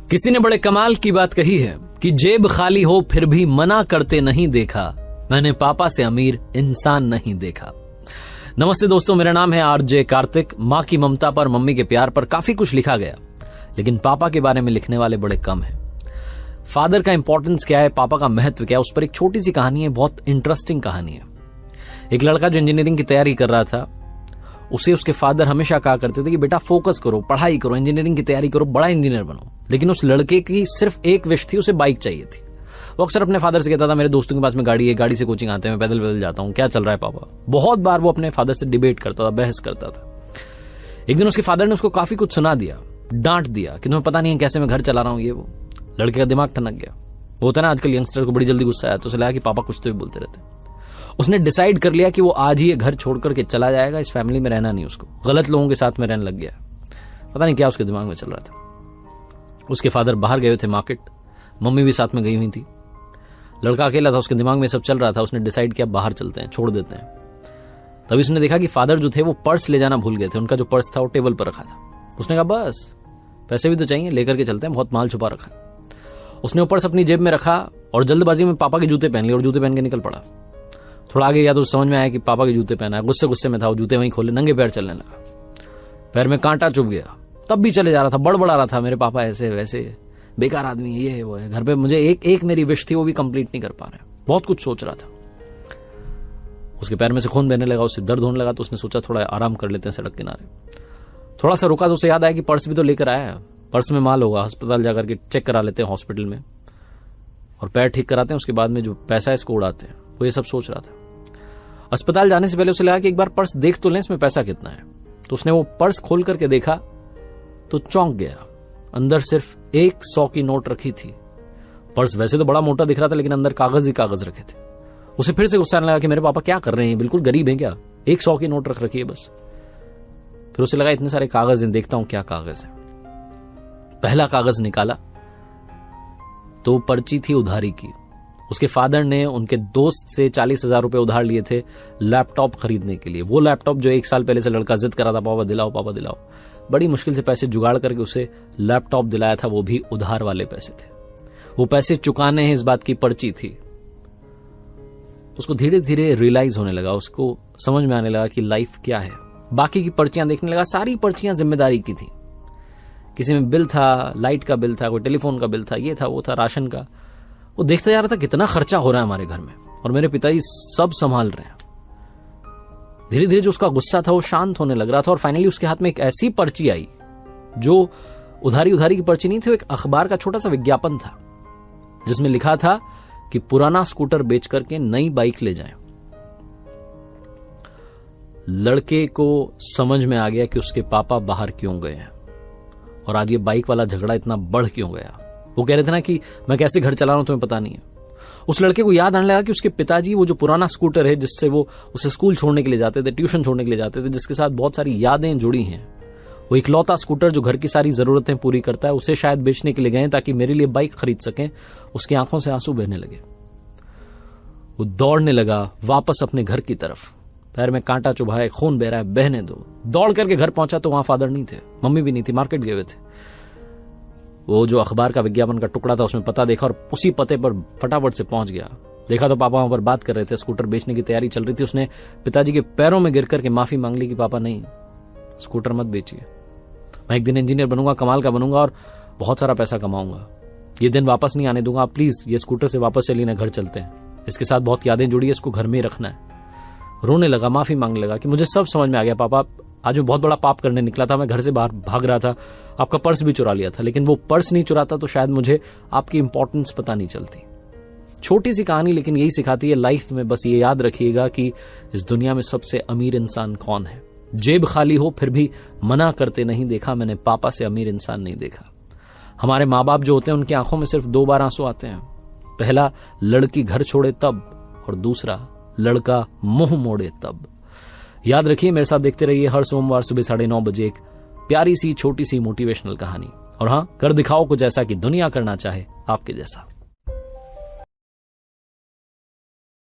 किसी ने बड़े कमाल की बात कही है कि जेब खाली हो फिर भी मना करते नहीं देखा, मैंने पापा से अमीर इंसान नहीं देखा। नमस्ते दोस्तों, मेरा नाम है आरजे कार्तिक। माँ की ममता पर, मम्मी के प्यार पर काफी कुछ लिखा गया, लेकिन पापा के बारे में लिखने वाले बड़े कम हैं। फादर का इंपॉर्टेंस क्या है, पापा का महत्व क्या है, उस पर एक छोटी सी कहानी है, बहुत इंटरेस्टिंग कहानी है। एक लड़का जो इंजीनियरिंग की तैयारी कर रहा था, उसे उसके फादर हमेशा कहा करते थे कि बेटा फोकस करो, पढ़ाई करो, इंजीनियरिंग की तैयारी करो, बड़ा इंजीनियर बनो। लेकिन उस लड़के की सिर्फ एक विश थी, उसे बाइक चाहिए थी। वो अक्सर अपने फादर से कहता था, मेरे दोस्तों के पास में गाड़ी है, गाड़ी से कोचिंग आते हैं, मैं पैदल पैदल जाता हूँ, क्या चल रहा है पापा। बहुत बार वो अपने फादर से डिबेट करता था, बहस करता था। एक दिन उसके फादर ने उसको काफी कुछ सुना दिया, डांट दिया कि तुम्हें पता नहीं है कैसे मैं घर चला रहा हूँ, ये वो। लड़के का दिमाग ठनक गया। वो होता है ना, आजकल यंगस्टर को बड़ी जल्दी गुस्सा आया, तो उसे लगा कि पापा कुछ तो भी बोलते रहते। उसने डिसाइड कर लिया कि वो आज ही ये घर छोड़ करके चला जाएगा, इस फैमिली में रहना नहीं उसको, गलत लोगों के साथ में रहने लग गया। पता नहीं क्या उसके दिमाग में चल रहा था। उसके फादर बाहर गए थे मार्केट, मम्मी भी साथ में गई हुई थी। लड़का अकेला था, उसके दिमाग में सब चल रहा था। उसने डिसाइड किया बाहर चलते हैं, छोड़ देते हैं। तभी उसने देखा कि फादर जो थे वो पर्स ले जाना भूल गए थे। उनका जो पर्स था वो टेबल पर रखा था। उसने कहा बस पैसे भी तो चाहिए, लेकर के चलते हैं, बहुत माल छुपा रखा है। उसने वो पर्स अपनी जेब में रखा और जल्दबाजी में पापा के जूते पहन लिए और जूते पहन के निकल पड़ा। थोड़ा आगे गया तो समझ में आया कि पापा के जूते पहना है। गुस्से में था, वो जूते वहीं खोले, नंगे पैर चलने लगा। पैर में कांटा चुभ गया, तब भी चले जा रहा था, बड़बड़ा रहा था, मेरे पापा ऐसे वैसे, बेकार आदमी है, ये है वो है। घर पे मुझे एक मेरी विश थी, वो भी कंप्लीट नहीं कर पा रहे। बहुत कुछ सोच रहा था। उसके पैर में से खून बहने लगा, उससे दर्द होने लगा, तो उसने सोचा थोड़ा आराम कर लेते हैं सड़क किनारे। थोड़ा सा रुका तो उसे याद आया कि पर्स भी तो लेकर आया है, पर्स में माल होगा, अस्पताल जाकर के चेक करा लेते हैं हॉस्पिटल में, और पैर ठीक कराते हैं, उसके बाद में जो पैसा है इसको उड़ाते हैं। वो ये सब सोच रहा था। अस्पताल जाने से पहले उसे लगा कि एक बार पर्स देख तो लें, इसमें पैसा कितना है। तो उसने वो पर्स खोल करके देखा तो चौंक गया। अंदर सिर्फ 100 की नोट रखी थी। पर्स वैसे तो बड़ा मोटा दिख रहा था, लेकिन अंदर कागज ही कागज रखे थे। उसे फिर से गुस्सा आने लगा कि मेरे पापा क्या कर रहे हैं, बिल्कुल गरीब हैं क्या, 100 की नोट रख रखी है बस। फिर उसे लगा इतने सारे कागज हैं, देखता हूं क्या कागज है। पहला कागज निकाला तो पर्ची थी उधारी की। उसके फादर ने उनके दोस्त से 40,000 रुपए उधार लिए थे लैपटॉप खरीदने के लिए। वो लैपटॉप जो 1 साल पहले से लड़का जिद करा था, पापा दिलाओ पापा दिलाओ। बड़ी मुश्किल से पैसे जुगाड़ करके उसे लैपटॉप दिलाया था, वो भी उधार वाले पैसे थे। वो पैसे चुकाने हैं, इस बात की पर्ची थी। उसको धीरे धीरे रियलाइज होने लगा, उसको समझ में आने लगा कि लाइफ क्या है। बाकी की पर्चियां देखने लगा, सारी पर्चियां जिम्मेदारी की थी। किसी में बिल था, लाइट का बिल था, कोई टेलीफोन का बिल था, ये था वो था, राशन का। वो देखता जा रहा था कितना खर्चा हो रहा है हमारे घर में, और मेरे पिताजी सब संभाल रहे हैं। धीरे धीरे जो उसका गुस्सा था वो शांत होने लग रहा था, और फाइनली उसके हाथ में एक ऐसी पर्ची आई जो उधारी की पर्ची नहीं थी, वो एक अखबार का छोटा सा विज्ञापन था, जिसमें लिखा था कि पुराना स्कूटर बेच करके नई बाइक ले जाएं। लड़के को समझ में आ गया कि उसके पापा बाहर क्यों गए हैं, और आज ये बाइक वाला झगड़ा इतना बढ़ क्यों गया। वो कह रहे थे ना कि मैं कैसे घर चला रहा हूं तुम्हें पता नहीं है। उस लड़के को याद आने लगा कि उसके पिताजी वो जो पुराना स्कूटर है, जिससे वो उसे स्कूल छोड़ने के लिए जाते थे, ट्यूशन छोड़ने के लिए जाते थे, जिसके साथ बहुत सारी यादें जुड़ी हैं, वो इकलौता स्कूटर जो घर की सारी जरूरतें पूरी करता है, उसे शायद बेचने के लिए गए ताकि मेरे लिए बाइक खरीद सकें। उसकी आंखों से आंसू बहने लगे। वो दौड़ने लगा वापस अपने घर की तरफ। पैर में कांटा चुभा है, खून बह रहा है, बहने दो। दौड़ करके घर पहुंचा तो वहां फादर नहीं थे, मम्मी भी नहीं थी, मार्केट गए हुए थे। वो जो अखबार का विज्ञापन का टुकड़ा था, उसमें पता देखा और उसी पते पर फटाफट से पहुंच गया। देखा तो पापा वहां पर बात कर रहे थे, स्कूटर बेचने की तैयारी चल रही थी। उसने पिताजी के पैरों में गिर करके माफी मांग ली कि पापा नहीं, स्कूटर मत बेचिए, मैं एक दिन इंजीनियर बनूंगा, कमाल का बनूंगा और बहुत सारा पैसा कमाऊंगा। ये दिन वापस नहीं आने दूंगा, आप प्लीज ये स्कूटर से वापस चलिए ना, घर चलते हैं, इसके साथ बहुत यादें जुड़ी है, इसको घर में ही रखना है। रोने लगा, माफी मांगने लगा कि मुझे सब समझ में आ गया पापा, आज मैं बहुत बड़ा पाप करने निकला था, मैं घर से बाहर भाग रहा था, आपका पर्स भी चुरा लिया था, लेकिन वो पर्स नहीं चुराता तो शायद मुझे आपकी इंपॉर्टेंस पता नहीं चलती। छोटी सी कहानी, लेकिन यही सिखाती है लाइफ में। बस ये याद रखिएगा कि इस दुनिया में सबसे अमीर इंसान कौन है। जेब खाली हो फिर भी मना करते नहीं देखा, मैंने पापा से अमीर इंसान नहीं देखा। हमारे माँ बाप जो होते हैं, उनकी आंखों में सिर्फ 2 बार आंसू आते हैं। पहला लड़की घर छोड़े तब, और दूसरा लड़का मुंह मोड़े तब। याद रखिए, मेरे साथ देखते रहिए हर सोमवार सुबह 9:30 बजे एक प्यारी सी छोटी सी मोटिवेशनल कहानी। और हाँ, कर दिखाओ कुछ ऐसा कि दुनिया करना चाहे आपके जैसा।